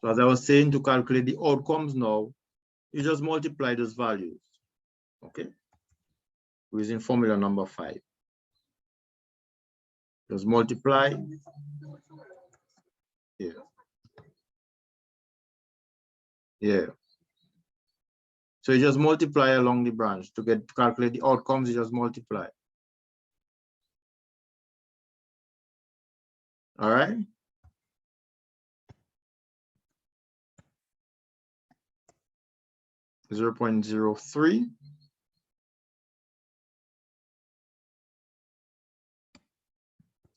So as I was saying, to calculate the outcomes now, you just multiply those values, okay? Using formula number 5. Just multiply. Yeah. Yeah. So you just multiply along the branch to calculate the outcomes, you just multiply. All right. .03.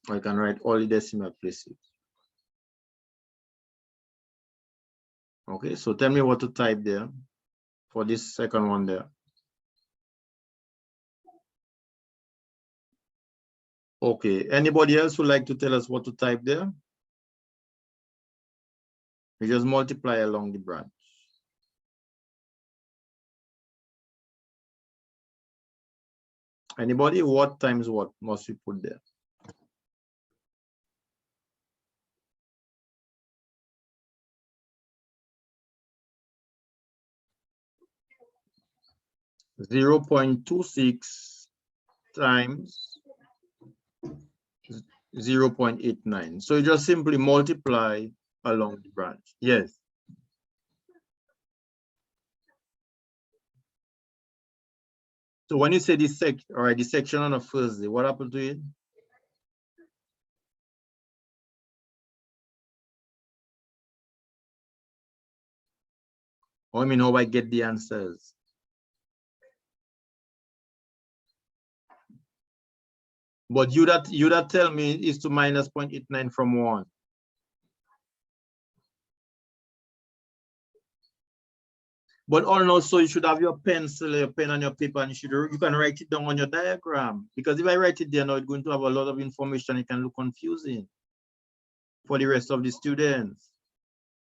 I can write all the decimal places. Okay, so tell me what to type there for this second one there. Okay, anybody else would like to tell us what to type there? We just multiply along the branch. Anybody? What times what must we put there? .26 times 0.89. So you just simply multiply along the branch. Yes. So when you say this the section on a first day, what happened to it? I mean, how I get the answers. But you that tell me is to minus 0.89 from 1. But also you should have your pencil, your pen and your paper, and you can write it down on your diagram. Because if I write it there now, it's going to have a lot of information. It can look confusing for the rest of the students.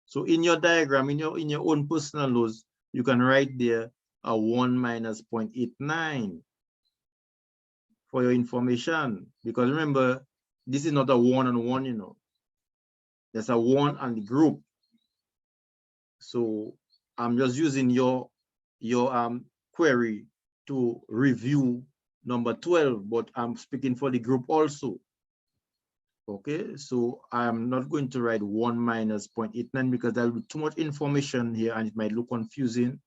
So in your diagram, in your own personal notes, you can write there a 1 minus 0.89 for your information. Because remember, this is not a one-on-one, you know. There's a one on the group. So I'm just using your query to review number 12, but I'm speaking for the group also. Okay, so I'm not going to write 1 minus 0.89 because there'll be too much information here and it might look confusing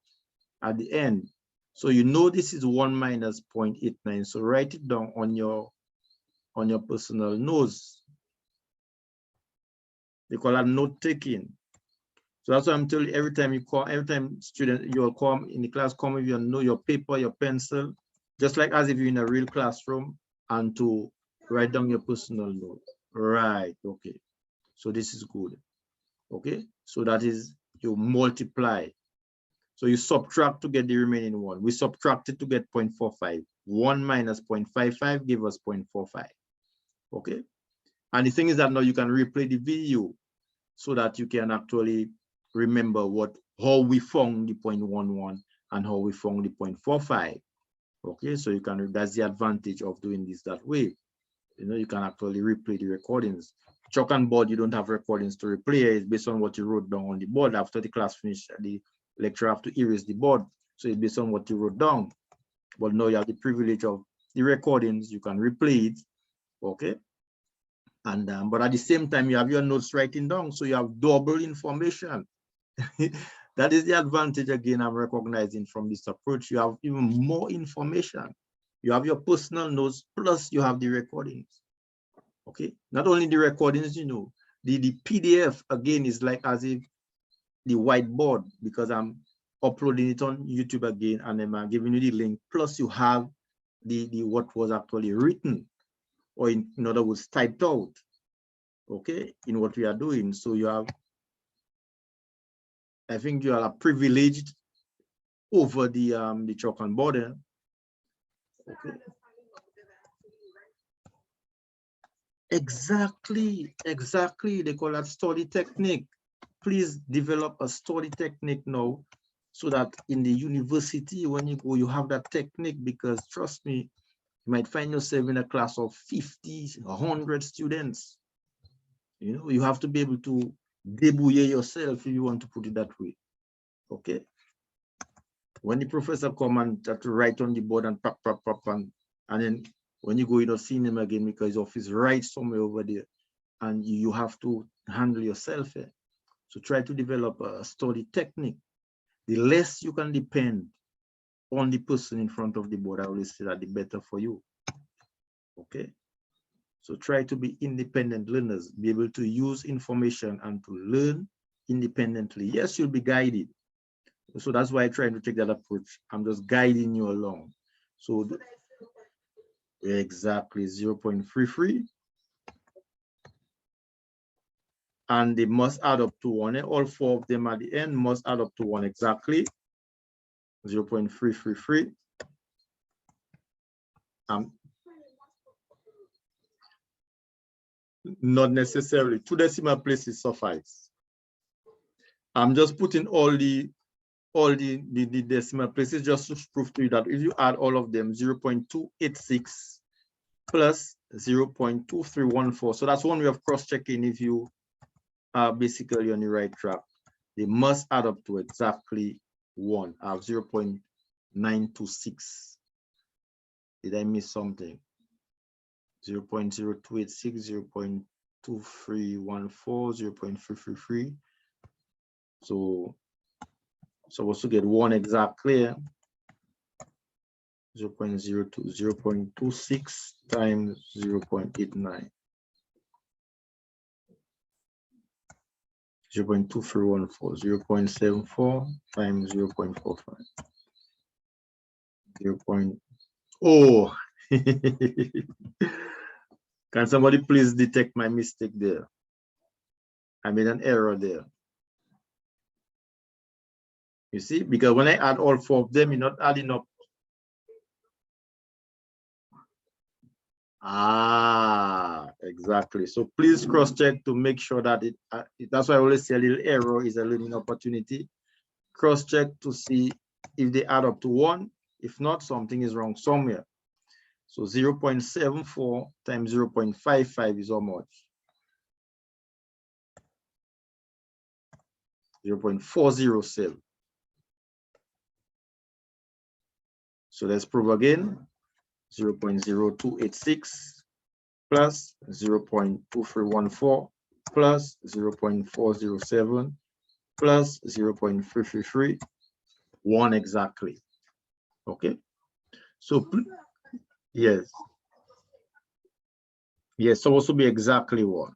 at the end. So you know this is 1 minus 0.89. So write it down on your personal notes. They call that note taking. So that's why I'm telling you, every time student you'll come in the class, come with your paper, your pencil, just like as if you're in a real classroom, and to write down your personal note. Right, okay. So this is good. Okay, so that is you multiply. So you subtract to get the remaining one. We subtracted to get 0.45. 1 minus 0.55 give us 0.45. Okay. And the thing is that now you can replay the video so that you can actually remember how we found the 0.11 and how we found the 0.45. Okay, so you can, that's the advantage of doing this that way. You know, you can actually replay the recordings. Chalk and board, you don't have recordings to replay. It's based on what you wrote down on the board. After the class finished, the lecturer have to erase the board. So it's based on what you wrote down. But now you have the privilege of the recordings. You can replay it. Okay. And but at the same time, you have your notes writing down. So you have double information. That is the advantage again I'm recognizing from this approach. You have even more information. You have your personal notes, plus you have the recordings. Okay, not only the recordings, you know, the PDF again is like as if the whiteboard, because I'm uploading it on YouTube again and then I'm giving you the link, plus you have the what was actually written, or in other words, typed out, okay, in what we are doing. So you have, I think you are privileged over the chalk and board. Okay. Exactly. They call that study technique. Please develop a study technique now, so that in the university, when you go, you have that technique, because trust me, you might find yourself in a class of 50, 100 students. You know, you have to be able to debrouiller yourself if you want to put it that way. Okay. When the professor come and try to write on the board and pop, and then when you go, you don't see him again because his office right somewhere over there, and you have to handle yourself. So try to develop a study technique. The less you can depend on the person in front of the board, I always say that the better for you. Okay. So try to be independent learners, be able to use information and to learn independently. Yes, you'll be guided. So that's why I'm trying to take that approach. I'm just guiding you along. So exactly 0.33. And they must add up to 1. All 4 of them at the end must add up to 1 exactly. 0.333. Not necessarily. 2 decimal places suffice. I'm just putting all the decimal places just to prove to you that if you add all of them, 0.286 plus 0.2314. So that's one way of cross-checking if you are basically on the right track. They must add up to exactly 1. I have 0.926. Did I miss something? 0.0286, 0.2314, 0.333. So supposed to get 1 exactly. 0.26 times 0.89. 0.2314, 0.74 times 0.45. 0. Oh, can somebody please detect my mistake there? I made an error there. You see, because when I add all 4 of them, you're not adding up. Ah, exactly. So please cross-check to make sure that that's why I always say a little error is a learning opportunity. Cross-check to see if they add up to 1. If not, something is wrong somewhere. So 0.74 times 0.55 is how much? 0.407. So let's prove again. 0.0286 plus 0.2314 plus 0.407 plus 0.333, 1 exactly. Okay. So yes. Yes, supposed to be exactly 1.